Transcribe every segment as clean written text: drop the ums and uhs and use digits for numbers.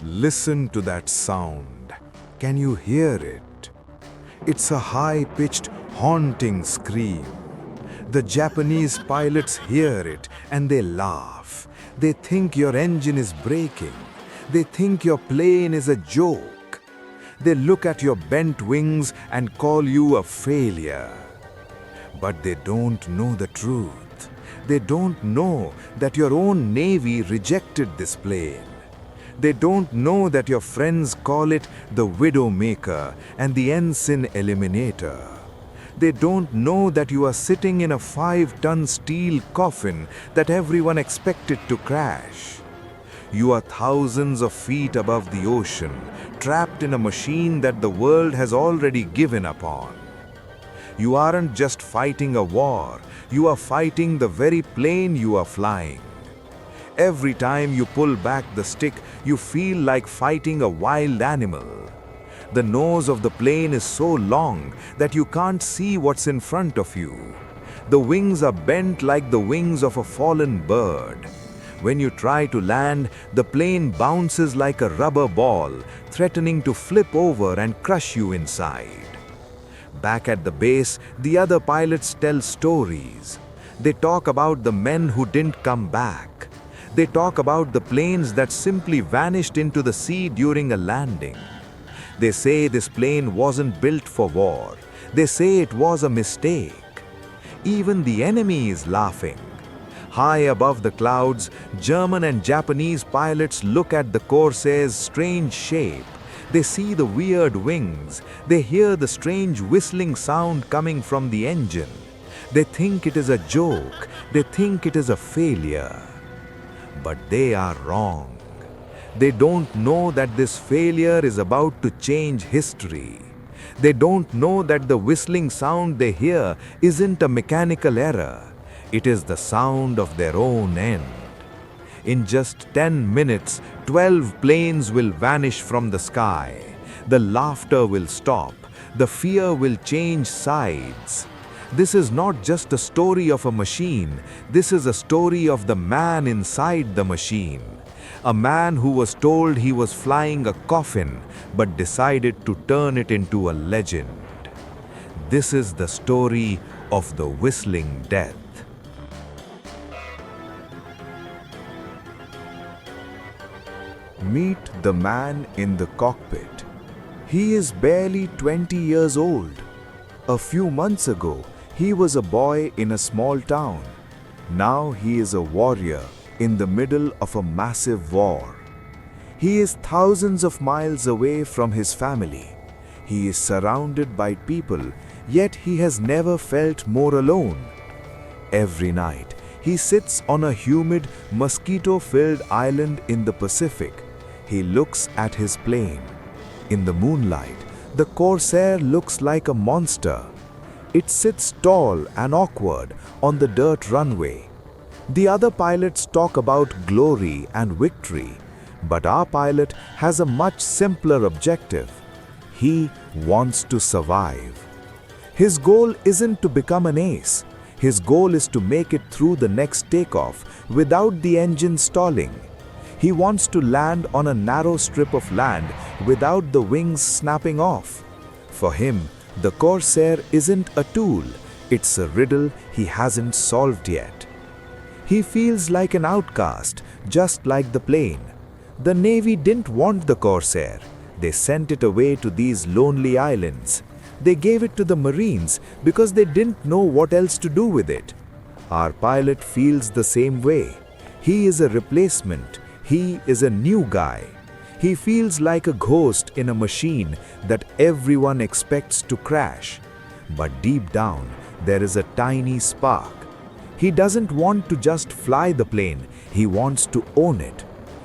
Listen to that sound. Can you hear it? It's a high-pitched, haunting scream. The Japanese pilots hear it and they laugh. They think your engine is breaking. They think your plane is a joke. They look at your bent wings and call you a failure. But they don't know the truth. They don't know that your own Navy rejected this plane. They don't know that your friends call it the Widowmaker and the Ensign Eliminator. They don't know that you are sitting in a 5-ton steel coffin that everyone expected to crash. You are thousands of feet above the ocean, trapped in a machine that the world has already given up on. You aren't just fighting a war, you are fighting the very plane you are flying. Every time you pull back the stick, you feel like fighting a wild animal. The nose of the plane is so long that you can't see what's in front of you. The wings are bent like the wings of a fallen bird. When you try to land, the plane bounces like a rubber ball, threatening to flip over and crush you inside. Back at the base, the other pilots tell stories. They talk about the men who didn't come back. They talk about the planes that simply vanished into the sea during a landing. They say this plane wasn't built for war. They say it was a mistake. Even the enemy is laughing. High above the clouds, German and Japanese pilots look at the Corsair's strange shape. They see the weird wings. They hear the strange whistling sound coming from the engine. They think it is a joke. They think it is a failure. But they are wrong. They don't know that this failure is about to change history. They don't know that the whistling sound they hear isn't a mechanical error. It is the sound of their own end. In just 10 minutes, 12 planes will vanish from the sky. The laughter will stop. The fear will change sides. This is not just a story of a machine. This is a story of the man inside the machine. A man who was told he was flying a coffin, but decided to turn it into a legend. This is the story of the Whistling Death. Meet the man in the cockpit. He is barely 20 years old. A few months ago, he was a boy in a small town. Now he is a warrior in the middle of a massive war. He is thousands of miles away from his family. He is surrounded by people, yet he has never felt more alone. Every night, he sits on a humid, mosquito-filled island in the Pacific. He looks at his plane. In the moonlight, the Corsair looks like a monster. It sits tall and awkward on the dirt runway. The other pilots talk about glory and victory, but our pilot has a much simpler objective. He wants to survive. His goal isn't to become an ace. His goal is to make it through the next takeoff without the engine stalling. He wants to land on a narrow strip of land without the wings snapping off. For him, the Corsair isn't a tool. It's a riddle he hasn't solved yet. He feels like an outcast, just like the plane. The Navy didn't want the Corsair. They sent it away to these lonely islands. They gave it to the Marines because they didn't know what else to do with it. Our pilot feels the same way. He is a replacement. He is a new guy. He feels like a ghost in a machine that everyone expects to crash. But deep down, there is a tiny spark. He doesn't want to just fly the plane. He wants to own it.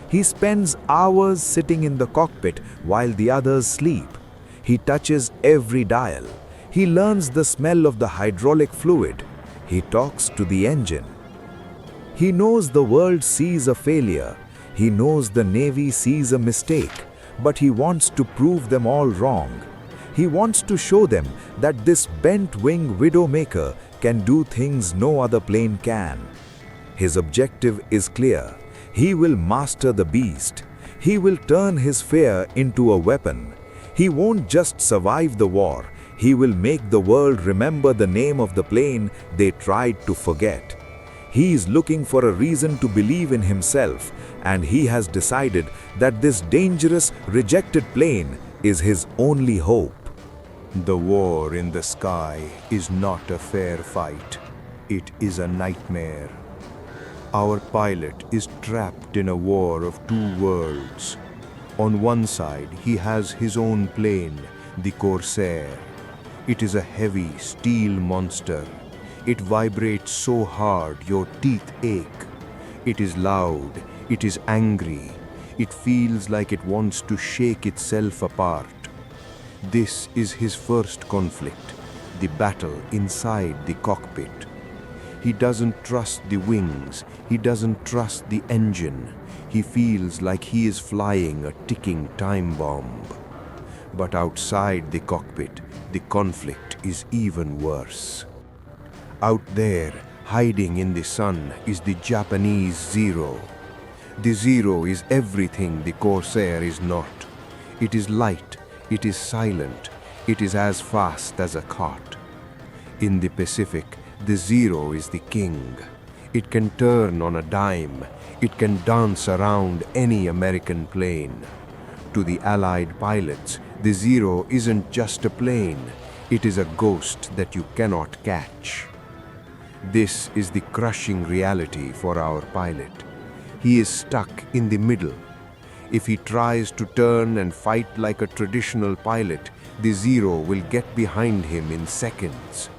He spends hours sitting in the cockpit while the others sleep. He touches every dial. He learns the smell of the hydraulic fluid. He talks to the engine. He knows the world sees a failure. He knows the Navy sees a mistake, but he wants to prove them all wrong. He wants to show them that this bent-wing Widowmaker can do things no other plane can. His objective is clear. He will master the beast. He will turn his fear into a weapon. He won't just survive the war, he will make the world remember the name of the plane they tried to forget. He is looking for a reason to believe in himself, and he has decided that this dangerous, rejected plane is his only hope. The war in the sky is not a fair fight. It is a nightmare. Our pilot is trapped in a war of two worlds. On one side, he has his own plane, the Corsair. It is a heavy steel monster. It vibrates so hard your teeth ache. It is loud. It is angry. It feels like it wants to shake itself apart. This is his first conflict, the battle inside the cockpit. He doesn't trust the wings. He doesn't trust the engine. He feels like he is flying a ticking time bomb. But outside the cockpit, the conflict is even worse. Out there, hiding in the sun, is the Japanese Zero. The Zero is everything the Corsair is not. It is light, it is silent, it is as fast as a cart. In the Pacific, the Zero is the king. It can turn on a dime. It can dance around any American plane. To the Allied pilots, the Zero isn't just a plane. It is a ghost that you cannot catch. This is the crushing reality for our pilot. He is stuck in the middle. If he tries to turn and fight like a traditional pilot, the Zero will get behind him in seconds.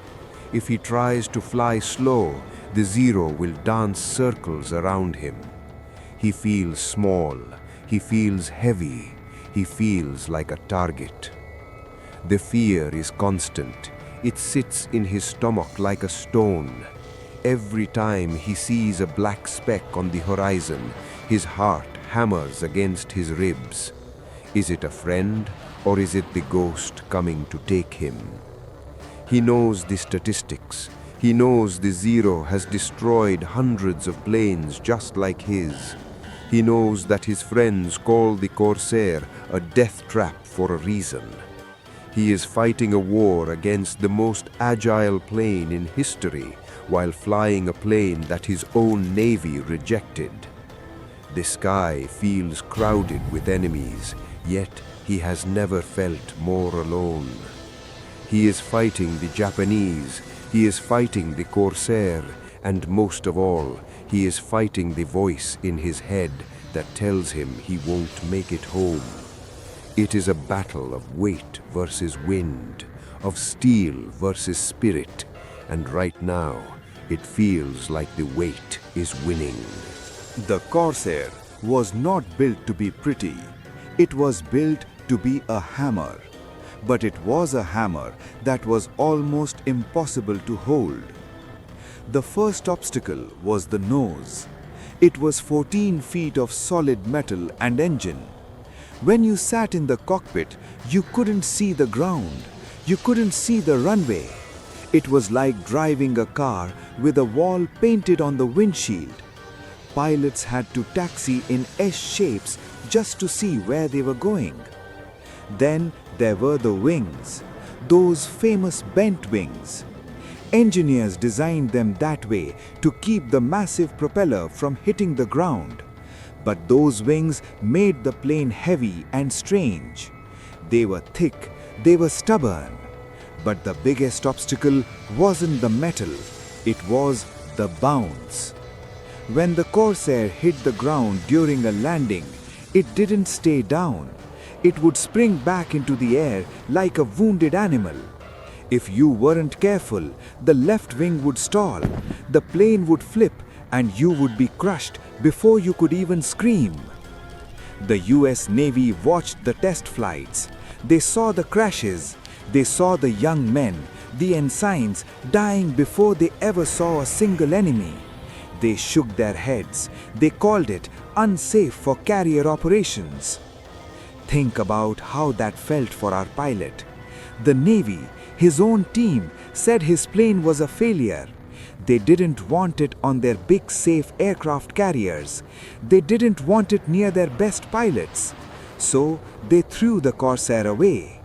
If he tries to fly slow, the Zero will dance circles around him. He feels small. He feels heavy. He feels like a target. The fear is constant. It sits in his stomach like a stone. Every time he sees a black speck on the horizon, his heart hammers against his ribs. Is it a friend, or is it the ghost coming to take him? He knows the statistics. He knows the Zero has destroyed hundreds of planes just like his. He knows that his friends call the Corsair a death trap for a reason. He is fighting a war against the most agile plane in history while flying a plane that his own navy rejected. The sky feels crowded with enemies, yet he has never felt more alone. He is fighting the Japanese, he is fighting the Corsair, and most of all, he is fighting the voice in his head that tells him he won't make it home. It is a battle of weight versus wind, of steel versus spirit, and right now, it feels like the weight is winning. The Corsair was not built to be pretty. It was built to be a hammer. But it was a hammer that was almost impossible to hold. The first obstacle was the nose. It was 14 feet of solid metal and engine. When you sat in the cockpit, you couldn't see the ground. You couldn't see the runway. It was like driving a car with a wall painted on the windshield. Pilots had to taxi in S shapes just to see where they were going. Then there were the wings, those famous bent wings. Engineers designed them that way to keep the massive propeller from hitting the ground. But those wings made the plane heavy and strange. They were thick, they were stubborn. But the biggest obstacle wasn't the metal, it was the bounce. When the Corsair hit the ground during a landing, it didn't stay down. It would spring back into the air like a wounded animal. If you weren't careful, the left wing would stall, the plane would flip, and you would be crushed before you could even scream. The US Navy watched the test flights. They saw the crashes. They saw the young men, the ensigns, dying before they ever saw a single enemy. They shook their heads. They called it unsafe for carrier operations. Think about how that felt for our pilot. The Navy, his own team, said his plane was a failure. They didn't want it on their big safe aircraft carriers. They didn't want it near their best pilots. So they threw the Corsair away.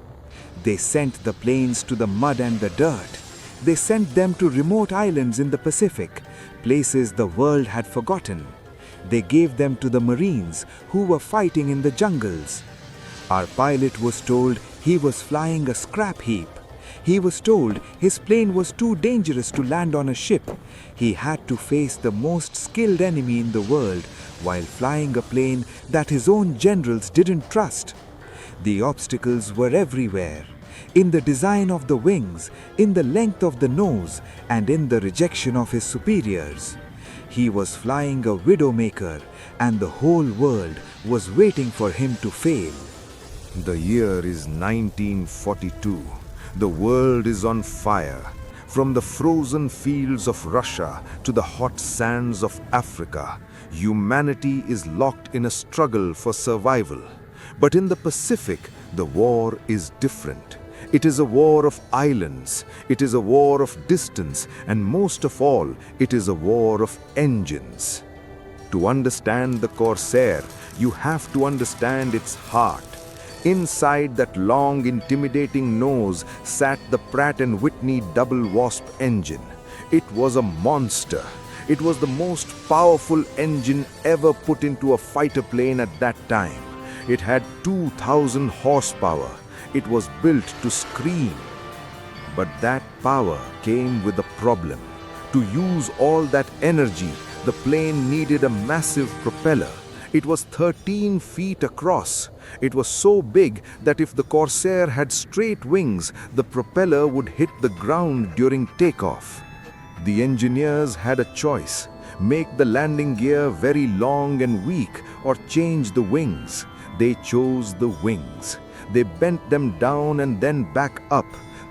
They sent the planes to the mud and the dirt. They sent them to remote islands in the Pacific, places the world had forgotten. They gave them to the Marines who were fighting in the jungles. Our pilot was told he was flying a scrap heap. He was told his plane was too dangerous to land on a ship. He had to face the most skilled enemy in the world while flying a plane that his own generals didn't trust. The obstacles were everywhere. In the design of the wings, in the length of the nose, and in the rejection of his superiors. He was flying a Widowmaker, and the whole world was waiting for him to fail. The year is 1942. The world is on fire. From the frozen fields of Russia to the hot sands of Africa, humanity is locked in a struggle for survival. But in the Pacific, the war is different. It is a war of islands, it is a war of distance, and most of all, it is a war of engines. To understand the Corsair, you have to understand its heart. Inside that long, intimidating nose sat the Pratt Whitney double wasp engine. It was a monster. It was the most powerful engine ever put into a fighter plane at that time. It had 2,000 horsepower. It was built to scream. But that power came with a problem. To use all that energy, the plane needed a massive propeller. It was 13 feet across. It was so big that if the Corsair had straight wings, the propeller would hit the ground during takeoff. The engineers had a choice: make the landing gear very long and weak or change the wings. They chose the wings. They bent them down and then back up.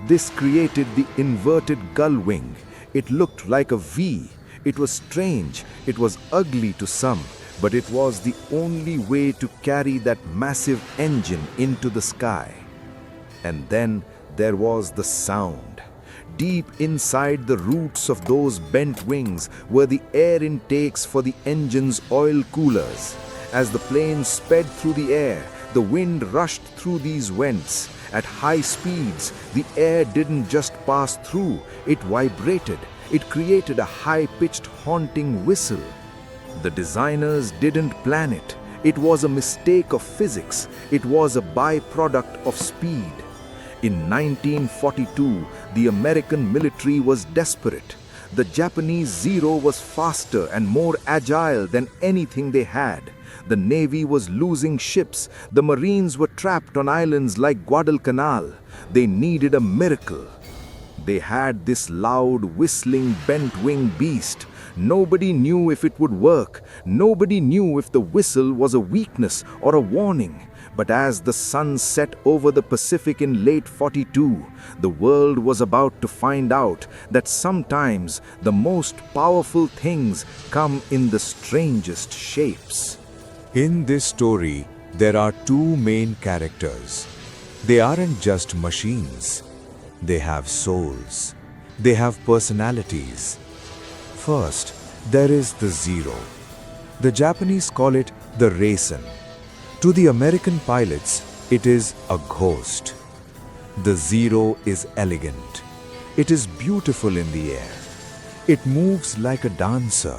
This created the inverted gull wing. It looked like a V. It was strange. It was ugly to some, but it was the only way to carry that massive engine into the sky. And then there was the sound. Deep inside the roots of those bent wings were the air intakes for the engine's oil coolers. As the plane sped through the air, the wind rushed through these vents. At high speeds, the air didn't just pass through, it vibrated. It created a high-pitched, haunting whistle. The designers didn't plan it. It was a mistake of physics. It was a byproduct of speed. In 1942, the American military was desperate. The Japanese Zero was faster and more agile than anything they had. The Navy was losing ships. The Marines were trapped on islands like Guadalcanal. They needed a miracle. They had this loud, whistling, bent-wing beast. Nobody knew if it would work. Nobody knew if the whistle was a weakness or a warning. But as the sun set over the Pacific in late 42, the world was about to find out that sometimes the most powerful things come in the strangest shapes. In this story, there are two main characters. They aren't just machines. They have souls. They have personalities. First, there is the Zero. The Japanese call it the Raisin. To the American pilots, it is a ghost. The Zero is elegant. It is beautiful in the air. It moves like a dancer.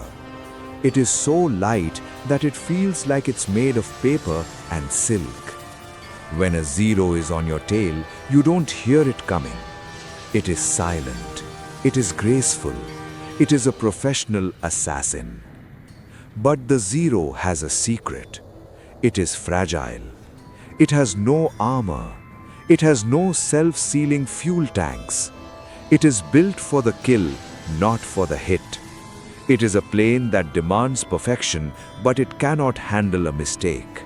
It is so light that it feels like it's made of paper and silk. When a Zero is on your tail, you don't hear it coming. It is silent. It is graceful. It is a professional assassin. But the Zero has a secret. It is fragile. It has no armor. It has no self-sealing fuel tanks. It is built for the kill, not for the hit. It is a plane that demands perfection, but it cannot handle a mistake.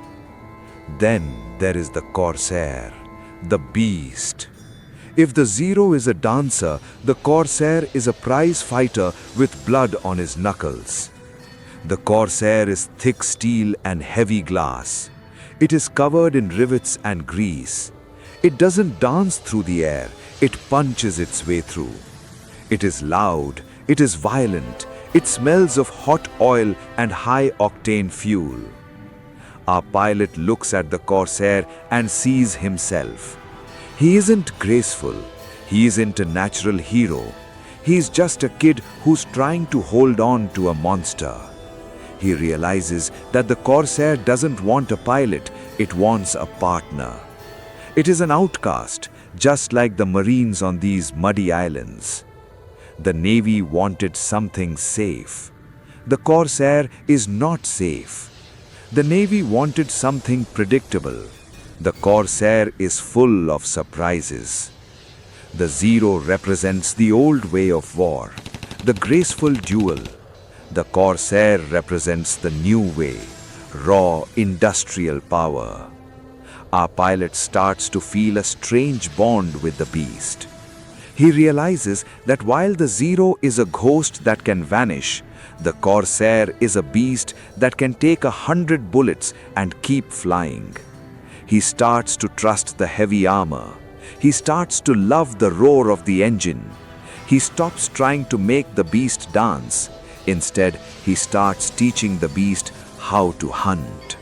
Then there is the Corsair, the beast. If the Zero is a dancer, the Corsair is a prize fighter with blood on his knuckles. The Corsair is thick steel and heavy glass. It is covered in rivets and grease. It doesn't dance through the air, it punches its way through. It is loud, It is violent. It smells of hot oil and high-octane fuel. Our pilot looks at the Corsair and sees himself. He isn't graceful. He isn't a natural hero. He's just a kid who's trying to hold on to a monster. He realizes that the Corsair doesn't want a pilot, it wants a partner. It is an outcast, just like the Marines on these muddy islands. The Navy wanted something safe. The Corsair is not safe. The Navy wanted something predictable. The Corsair is full of surprises. The Zero represents the old way of war, the graceful duel. The Corsair represents the new way, raw industrial power. Our pilot starts to feel a strange bond with the beast. He realizes that while the Zero is a ghost that can vanish, the Corsair is a beast that can take 100 bullets and keep flying. He starts to trust the heavy armor. He starts to love the roar of the engine. He stops trying to make the beast dance. Instead, he starts teaching the beast how to hunt.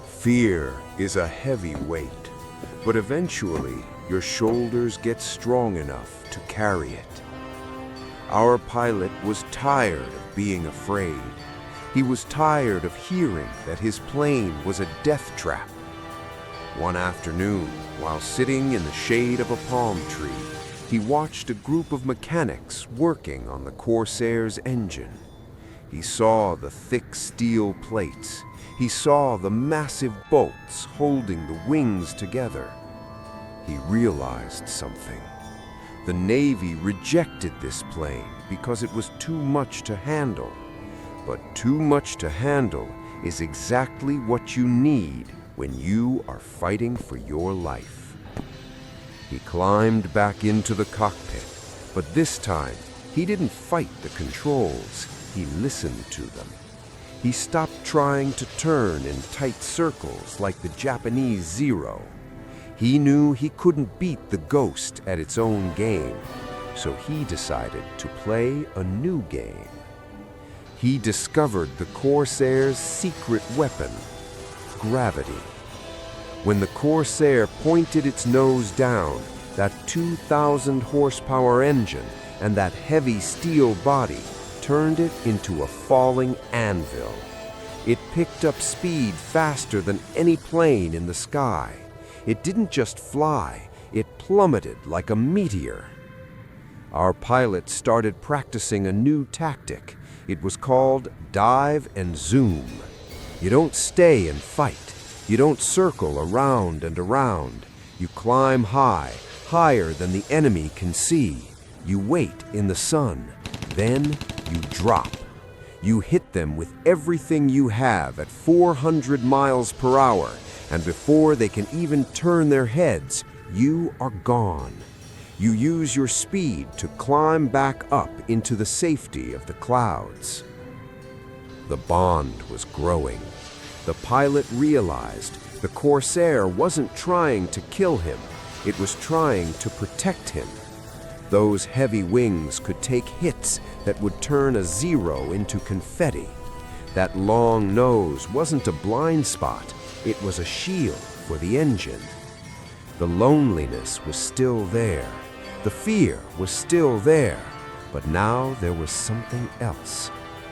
Fear is a heavy weight, but eventually your shoulders get strong enough to carry it. Our pilot was tired of being afraid. He was tired of hearing that his plane was a death trap. One afternoon, while sitting in the shade of a palm tree, he watched a group of mechanics working on the Corsair's engine. He saw the thick steel plates. He saw the massive bolts holding the wings together. He realized something. The Navy rejected this plane because it was too much to handle. But too much to handle is exactly what you need when you are fighting for your life. He climbed back into the cockpit, but this time he didn't fight the controls. He listened to them. He stopped trying to turn in tight circles like the Japanese Zero. He knew he couldn't beat the Ghost at its own game, so he decided to play a new game. He discovered the Corsair's secret weapon, gravity. When the Corsair pointed its nose down, that 2,000 horsepower engine and that heavy steel body turned it into a falling anvil. It picked up speed faster than any plane in the sky. It didn't just fly, it plummeted like a meteor. Our pilot started practicing a new tactic. It was called dive and zoom. You don't stay and fight. You don't circle around and around. You climb high, higher than the enemy can see. You wait in the sun. Then you drop. You hit them with everything you have at 400 miles per hour, and before they can even turn their heads, you are gone. You use your speed to climb back up into the safety of the clouds. The bond was growing. The pilot realized the Corsair wasn't trying to kill him. It was trying to protect him. Those heavy wings could take hits that would turn a Zero into confetti. That long nose wasn't a blind spot. It was a shield for the engine. The loneliness was still there. The fear was still there. But now there was something else.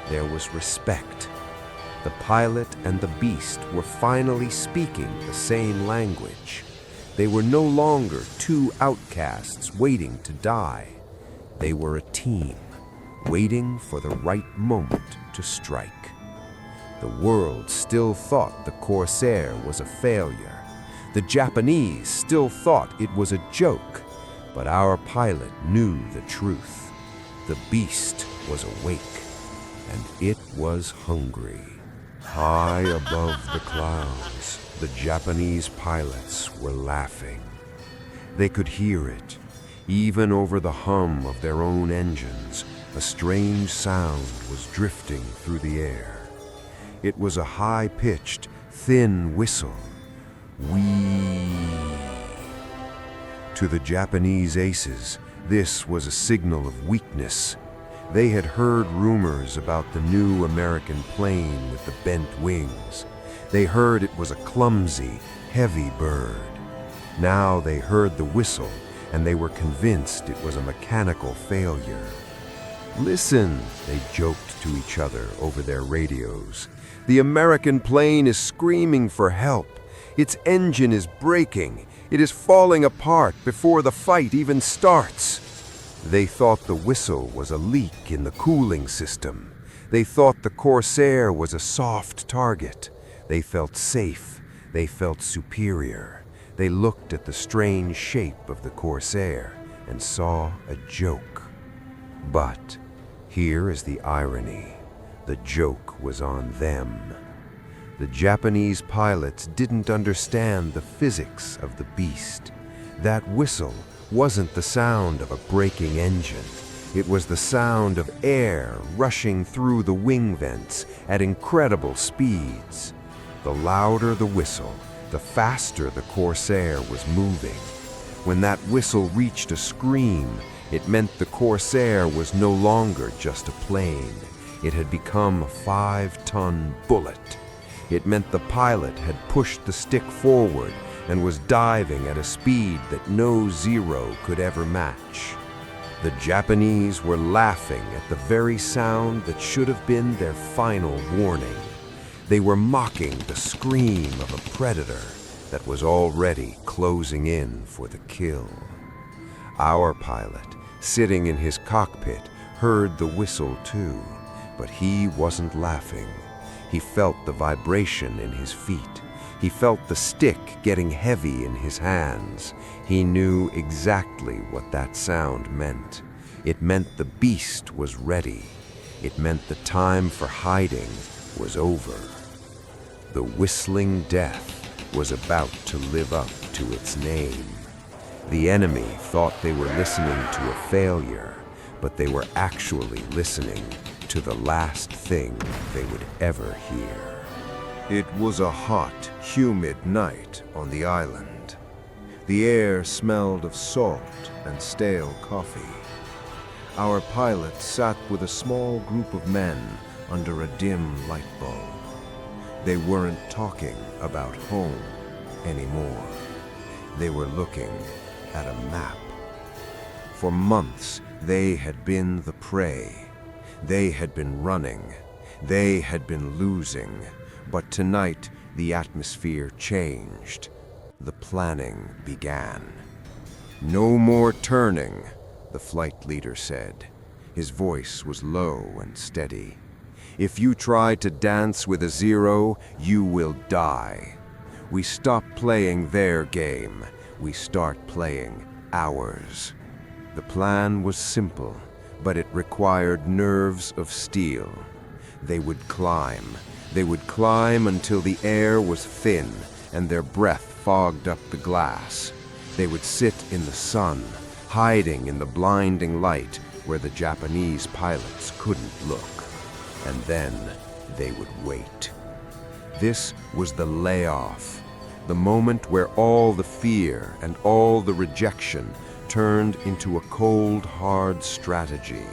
There was respect. The pilot and the beast were finally speaking the same language. They were no longer two outcasts waiting to die. They were a team, waiting for the right moment to strike. The world still thought the Corsair was a failure. The Japanese still thought it was a joke. But our pilot knew the truth. The beast was awake, and it was hungry. High above the clouds, the Japanese pilots were laughing. They could hear it. Even over the hum of their own engines, a strange sound was drifting through the air. It was a high-pitched, thin whistle. Whee! To the Japanese aces, this was a signal of weakness. They had heard rumors about the new American plane with the bent wings. They heard it was a clumsy, heavy bird. Now they heard the whistle, and they were convinced it was a mechanical failure. "Listen," they joked to each other over their radios. "The American plane is screaming for help. Its engine is breaking. It is falling apart before the fight even starts." They thought the whistle was a leak in the cooling system. They thought the Corsair was a soft target. They felt safe. They felt superior. They looked at the strange shape of the Corsair and saw a joke. But here is the irony. The joke was on them. The Japanese pilots didn't understand the physics of the beast. That whistle wasn't the sound of a breaking engine. It was the sound of air rushing through the wing vents at incredible speeds. The louder the whistle, the faster the Corsair was moving. When that whistle reached a scream, it meant the Corsair was no longer just a plane. It had become a 5-ton bullet. It meant the pilot had pushed the stick forward and was diving at a speed that no Zero could ever match. The Japanese were laughing at the very sound that should have been their final warning. They were mocking the scream of a predator that was already closing in for the kill. Our pilot, sitting in his cockpit, heard the whistle too, but he wasn't laughing. He felt the vibration in his feet. He felt the stick getting heavy in his hands. He knew exactly what that sound meant. It meant the beast was ready. It meant the time for hiding was over. The whistling death was about to live up to its name. The enemy thought they were listening to a failure, but they were actually listening to the last thing they would ever hear. It was a hot, humid night on the island. The air smelled of salt and stale coffee. Our pilot sat with a small group of men under a dim light bulb. They weren't talking about home anymore. They were looking at a map. For months, they had been the prey. They had been running. They had been losing. But tonight, the atmosphere changed. The planning began. "No more turning," the flight leader said. His voice was low and steady. "If you try to dance with a Zero, you will die. We stop playing their game. We start playing ours." The plan was simple, but it required nerves of steel. They would climb. They would climb until the air was thin and their breath fogged up the glass. They would sit in the sun, hiding in the blinding light where the Japanese pilots couldn't look. And then they would wait. This was the layoff, the moment where all the fear and all the rejection turned into a cold, hard strategy.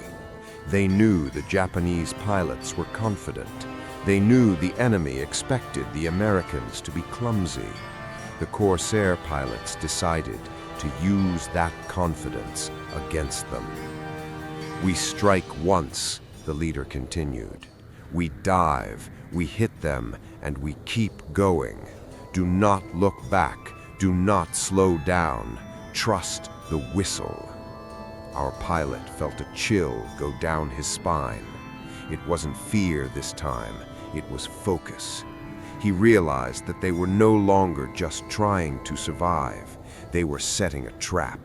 They knew the Japanese pilots were confident. They knew the enemy expected the Americans to be clumsy. The Corsair pilots decided to use that confidence against them. "We strike once," the leader continued. "We dive, we hit them, and we keep going. Do not look back. Do not slow down. Trust the whistle." Our pilot felt a chill go down his spine. It wasn't fear this time. It was focus. He realized that they were no longer just trying to survive. They were setting a trap.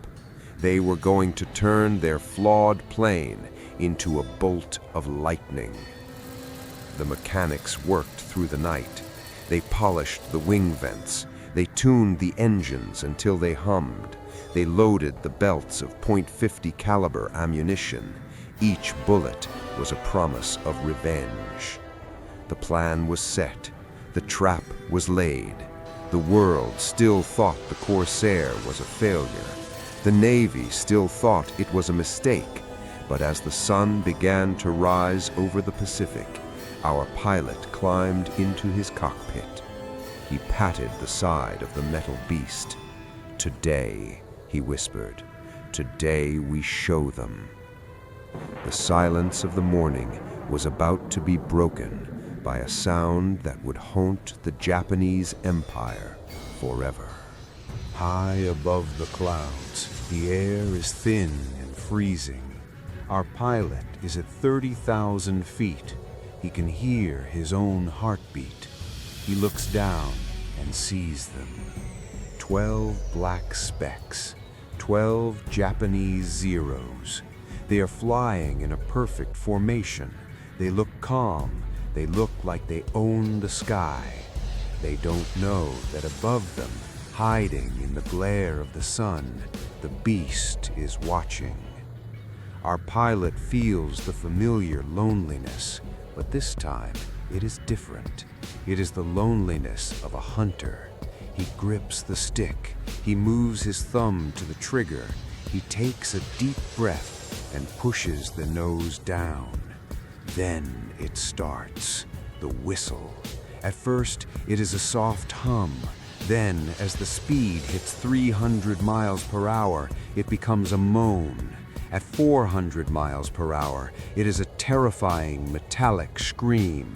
They were going to turn their flawed plane into a bolt of lightning. The mechanics worked through the night. They polished the wing vents. They tuned the engines until they hummed. They loaded the belts of .50 caliber ammunition. Each bullet was a promise of revenge. The plan was set. The trap was laid. The world still thought the Corsair was a failure. The Navy still thought it was a mistake. But as the sun began to rise over the Pacific, our pilot climbed into his cockpit. He patted the side of the metal beast. "Today," he whispered, "today we show them." The silence of the morning was about to be broken by a sound that would haunt the Japanese Empire forever. High above the clouds, the air is thin and freezing. Our pilot is at 30,000 feet. He can hear his own heartbeat. He looks down and sees them. 12 black specks, 12 Japanese zeros. They are flying in a perfect formation. They look calm. They look like they own the sky. They don't know that above them, hiding in the glare of the sun, the beast is watching. Our pilot feels the familiar loneliness, but this time it is different. It is the loneliness of a hunter. He grips the stick. He moves his thumb to the trigger. He takes a deep breath and pushes the nose down. Then it starts, the whistle. At first, it is a soft hum. Then, as the speed hits 300 miles per hour, it becomes a moan. At 400 miles per hour, it is a terrifying metallic scream.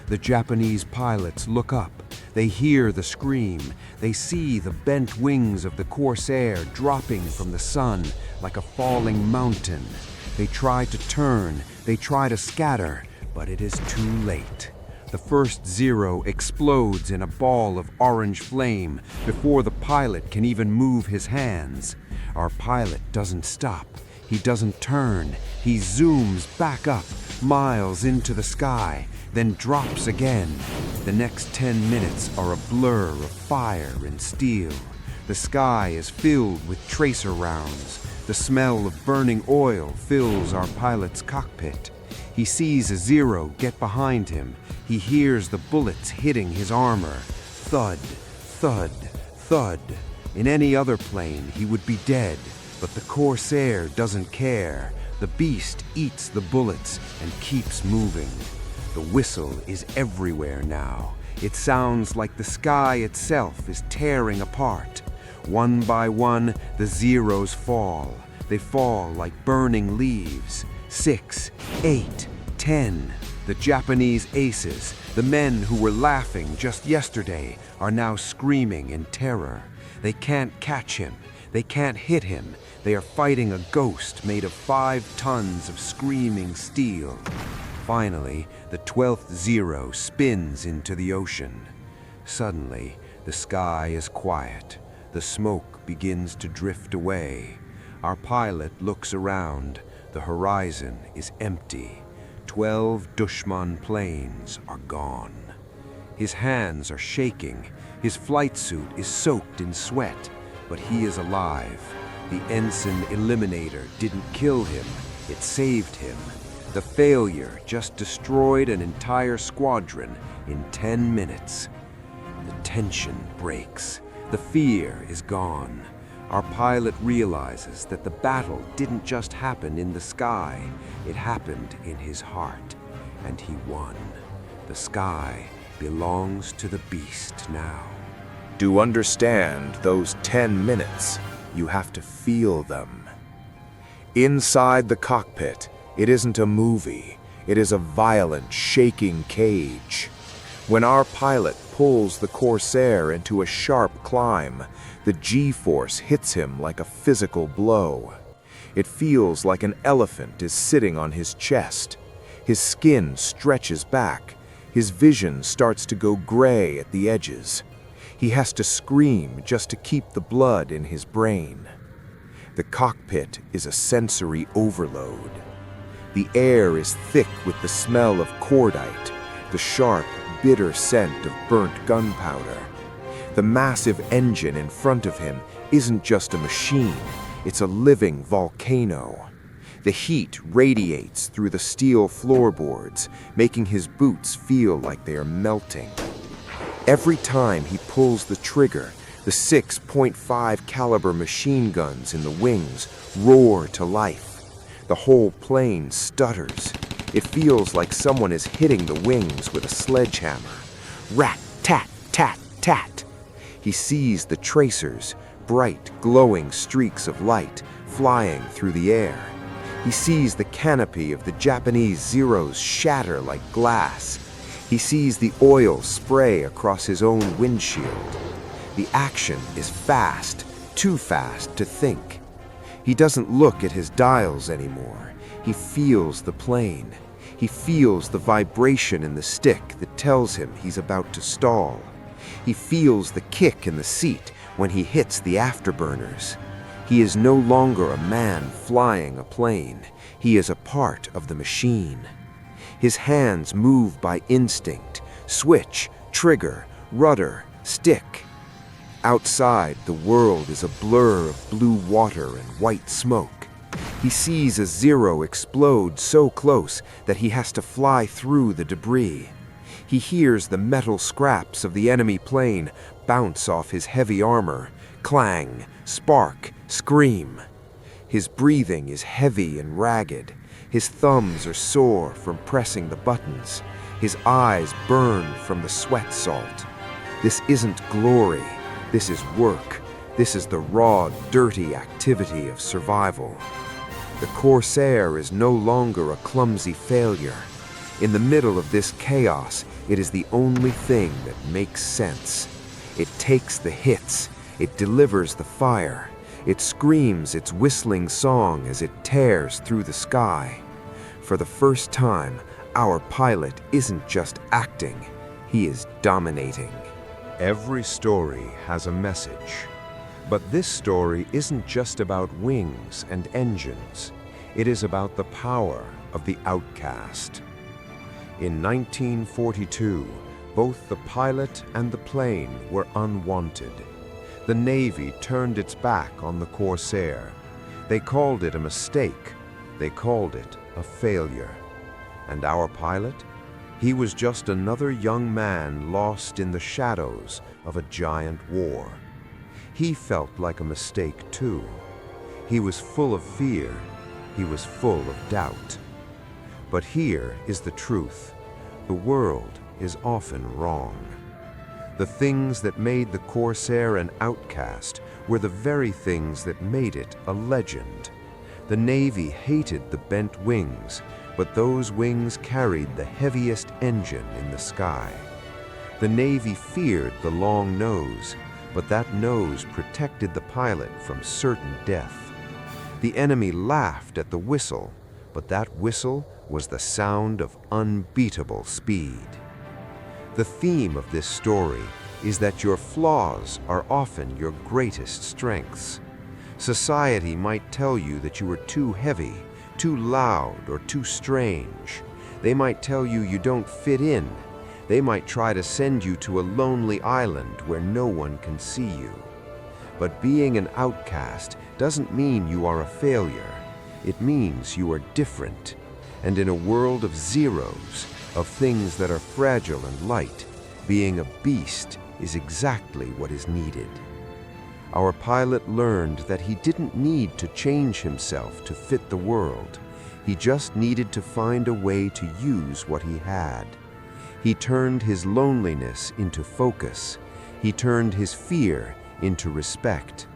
The Japanese pilots look up. They hear the scream. They see the bent wings of the Corsair dropping from the sun like a falling mountain. They try to turn. They try to scatter, but it is too late. The first zero explodes in a ball of orange flame before the pilot can even move his hands. Our pilot doesn't stop. He doesn't turn. He zooms back up, miles into the sky, then drops again. The next 10 minutes are a blur of fire and steel. The sky is filled with tracer rounds. The smell of burning oil fills our pilot's cockpit. He sees a zero get behind him. He hears the bullets hitting his armor. Thud, thud, thud. In any other plane, he would be dead. But the Corsair doesn't care. The beast eats the bullets and keeps moving. The whistle is everywhere now. It sounds like the sky itself is tearing apart. One by one, the zeros fall. They fall like burning leaves. 6, 8, 10. The Japanese aces, the men who were laughing just yesterday, are now screaming in terror. They can't catch him. They can't hit him. They are fighting a ghost made of 5 tons of screaming steel. Finally, the 12th zero spins into the ocean. Suddenly, the sky is quiet. The smoke begins to drift away. Our pilot looks around. The horizon is empty. 12 Dushman planes are gone. His hands are shaking. His flight suit is soaked in sweat, but he is alive. The Ensign Eliminator didn't kill him, it saved him. The failure just destroyed an entire squadron in 10 minutes. The tension breaks. The fear is gone. Our pilot realizes that the battle didn't just happen in the sky, it happened in his heart, and he won. The sky belongs to the beast now. To understand those 10 minutes, you have to feel them. Inside the cockpit, it isn't a movie. It is a violent, shaking cage. When our pilot pulls the Corsair into a sharp climb, the G-force hits him like a physical blow. It feels like an elephant is sitting on his chest. His skin stretches back. His vision starts to go gray at the edges. He has to scream just to keep the blood in his brain. The cockpit is a sensory overload. The air is thick with the smell of cordite, the sharp, bitter scent of burnt gunpowder. The massive engine in front of him isn't just a machine, it's a living volcano. The heat radiates through the steel floorboards, making his boots feel like they are melting. Every time he pulls the trigger, the 6.5 caliber machine guns in the wings roar to life. The whole plane stutters. It feels like someone is hitting the wings with a sledgehammer. Rat, tat, tat, tat. He sees the tracers, bright, glowing streaks of light, flying through the air. He sees the canopy of the Japanese Zeros shatter like glass. He sees the oil spray across his own windshield. The action is fast, too fast to think. He doesn't look at his dials anymore. He feels the plane. He feels the vibration in the stick that tells him he's about to stall. He feels the kick in the seat when he hits the afterburners. He is no longer a man flying a plane. He is a part of the machine. His hands move by instinct, switch, trigger, rudder, stick. Outside, the world is a blur of blue water and white smoke. He sees a Zero explode so close that he has to fly through the debris. He hears the metal scraps of the enemy plane bounce off his heavy armor, clang, spark, scream. His breathing is heavy and ragged. His thumbs are sore from pressing the buttons. His eyes burn from the sweat salt. This isn't glory. This is work. This is the raw, dirty activity of survival. The Corsair is no longer a clumsy failure. In the middle of this chaos, it is the only thing that makes sense. It takes the hits. It delivers the fire. It screams its whistling song as it tears through the sky. For the first time, our pilot isn't just acting. He is dominating. Every story has a message. But this story isn't just about wings and engines. It is about the power of the outcast. In 1942, both the pilot and the plane were unwanted. The Navy turned its back on the Corsair. They called it a mistake. They called it a failure. And our pilot? He was just another young man lost in the shadows of a giant war. He felt like a mistake too. He was full of fear. He was full of doubt. But here is the truth. The world is often wrong. The things that made the Corsair an outcast were the very things that made it a legend. The Navy hated the bent wings, but those wings carried the heaviest engine in the sky. The Navy feared the long nose, but that nose protected the pilot from certain death. The enemy laughed at the whistle, but that whistle was the sound of unbeatable speed. The theme of this story is that your flaws are often your greatest strengths. Society might tell you that you are too heavy, too loud, or too strange. They might tell you you don't fit in. They might try to send you to a lonely island where no one can see you. But being an outcast doesn't mean you are a failure. It means you are different. And in a world of zeros, of things that are fragile and light, being a beast is exactly what is needed. Our pilot learned that he didn't need to change himself to fit the world. He just needed to find a way to use what he had. He turned his loneliness into focus. He turned his fear into respect.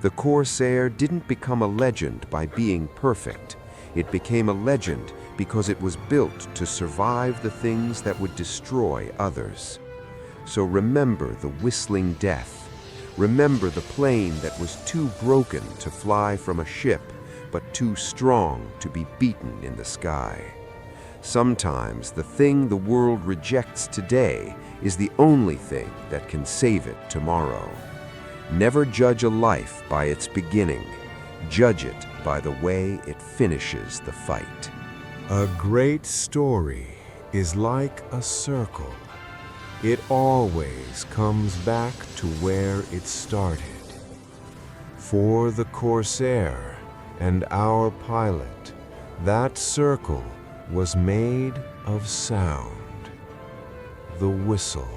The Corsair didn't become a legend by being perfect. It became a legend because it was built to survive the things that would destroy others. So remember the whistling death. Remember the plane that was too broken to fly from a ship, but too strong to be beaten in the sky. Sometimes the thing the world rejects today is the only thing that can save it tomorrow. Never judge a life by its beginning. Judge it by the way it finishes the fight. A great story is like a circle. It always comes back to where it started. For the Corsair and our pilot, that circle was made of sound. The whistle.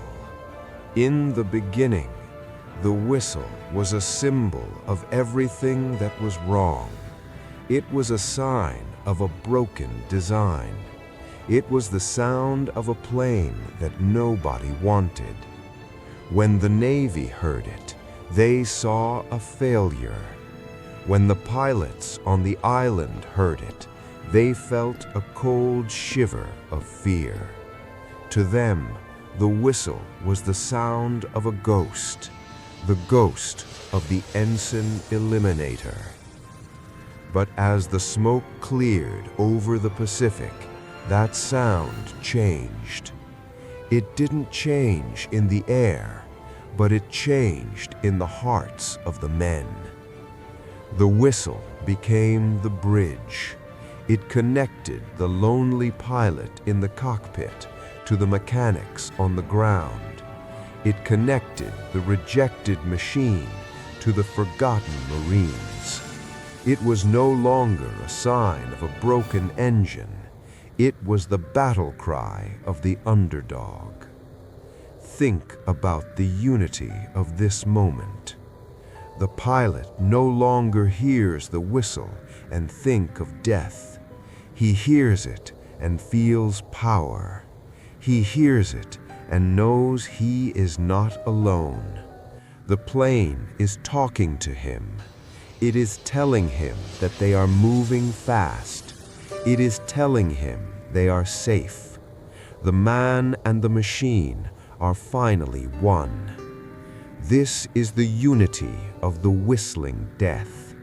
In the beginning, the whistle was a symbol of everything that was wrong. It was a sign of a broken design. It was the sound of a plane that nobody wanted. When the Navy heard it, they saw a failure. When the pilots on the island heard it, they felt a cold shiver of fear. To them, the whistle was the sound of a ghost, the ghost of the Ensign Eliminator. But as the smoke cleared over the Pacific, that sound changed. It didn't change in the air, but it changed in the hearts of the men. The whistle became the bridge. It connected the lonely pilot in the cockpit to the mechanics on the ground. It connected the rejected machine to the forgotten Marines. It was no longer a sign of a broken engine. It was the battle cry of the underdog. Think about the unity of this moment. The pilot no longer hears the whistle and think of death. He hears it and feels power. He hears it and knows he is not alone. The plane is talking to him. It is telling him that they are moving fast. It is telling him they are safe. The man and the machine are finally one. This is the unity of the whistling death.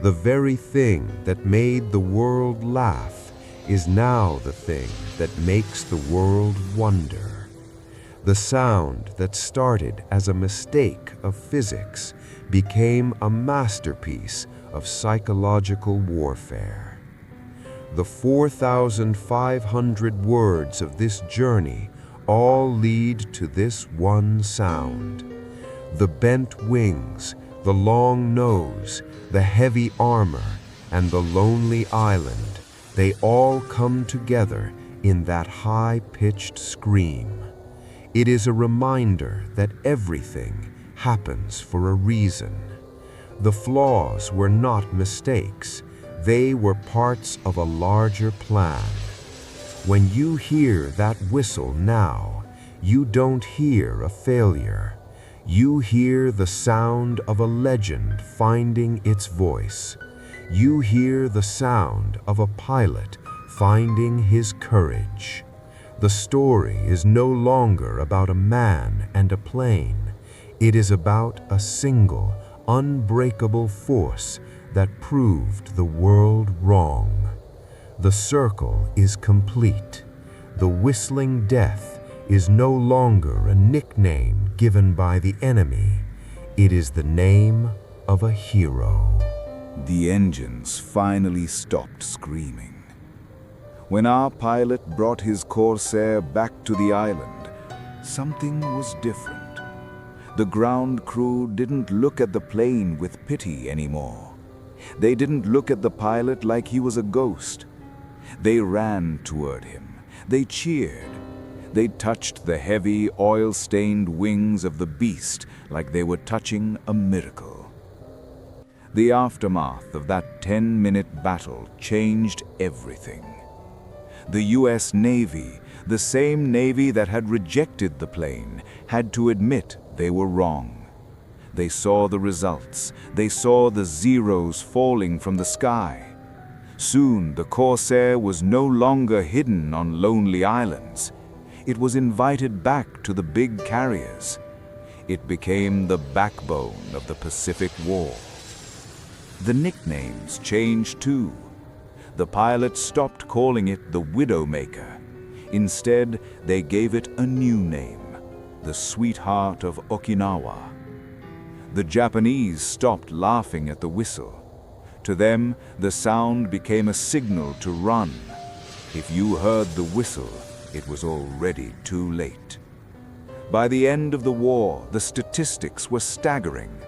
The very thing that made the world laugh is now the thing that makes the world wonder. The sound that started as a mistake of physics became a masterpiece of psychological warfare. The 4,500 words of this journey all lead to this one sound. The bent wings, the long nose, the heavy armor, and the lonely island, they all come together in that high-pitched scream. It is a reminder that everything happens for a reason. The flaws were not mistakes. They were parts of a larger plan. When you hear that whistle now, you don't hear a failure. You hear the sound of a legend finding its voice. You hear the sound of a pilot finding his courage. The story is no longer about a man and a plane. It is about a single, unbreakable force that proved the world wrong. The circle is complete. The whistling death is no longer a nickname given by the enemy. It is the name of a hero. The engines finally stopped screaming. When our pilot brought his Corsair back to the island, something was different. The ground crew didn't look at the plane with pity anymore. They didn't look at the pilot like he was a ghost. They ran toward him. They cheered. They touched the heavy, oil-stained wings of the beast like they were touching a miracle. The aftermath of that 10-minute battle changed everything. The U.S. Navy, the same Navy that had rejected the plane, had to admit they were wrong. They saw the results. They saw the zeros falling from the sky. Soon the Corsair was no longer hidden on lonely islands. It was invited back to the big carriers. It became the backbone of the Pacific War. The nicknames changed too. The pilots stopped calling it the Widowmaker. Instead, they gave it a new name, the Sweetheart of Okinawa. The Japanese stopped laughing at the whistle. To them, the sound became a signal to run. If you heard the whistle, it was already too late. By the end of the war, the statistics were staggering.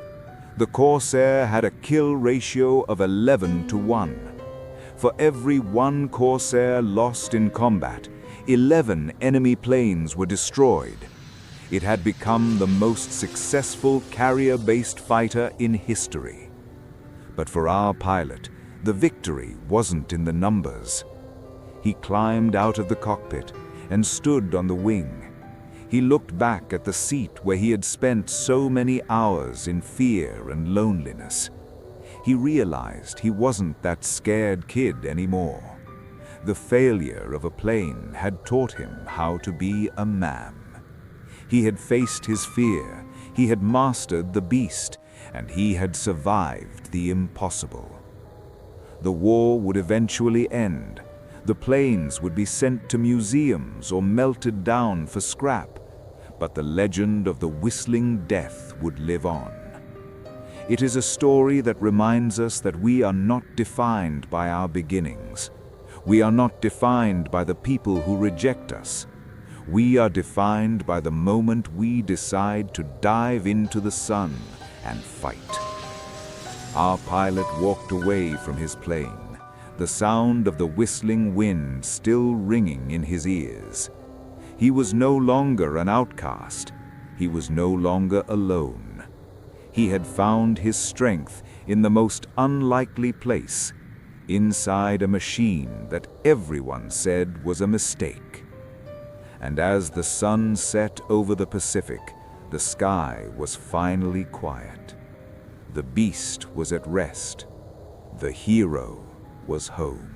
The Corsair had a kill ratio of 11 to 1. For every one Corsair lost in combat, 11 enemy planes were destroyed. It had become the most successful carrier-based fighter in history. But for our pilot, The victory wasn't in the numbers. He climbed out of the cockpit and stood on the wing. He looked back at the seat where he had spent so many hours in fear and loneliness. He realized he wasn't that scared kid anymore. The failure of a plane had taught him how to be a man. He had faced his fear, he had mastered the beast, and he had survived the impossible. The war would eventually end. The planes would be sent to museums or melted down for scrap, but the legend of the Whistling Death would live on. It is a story that reminds us that we are not defined by our beginnings. We are not defined by the people who reject us. We are defined by the moment we decide to dive into the sun and fight. Our pilot walked away from his plane, the sound of the whistling wind still ringing in his ears. He was no longer an outcast. He was no longer alone. He had found his strength in the most unlikely place, inside a machine that everyone said was a mistake. And as the sun set over the Pacific, the sky was finally quiet. The beast was at rest. The hero was home.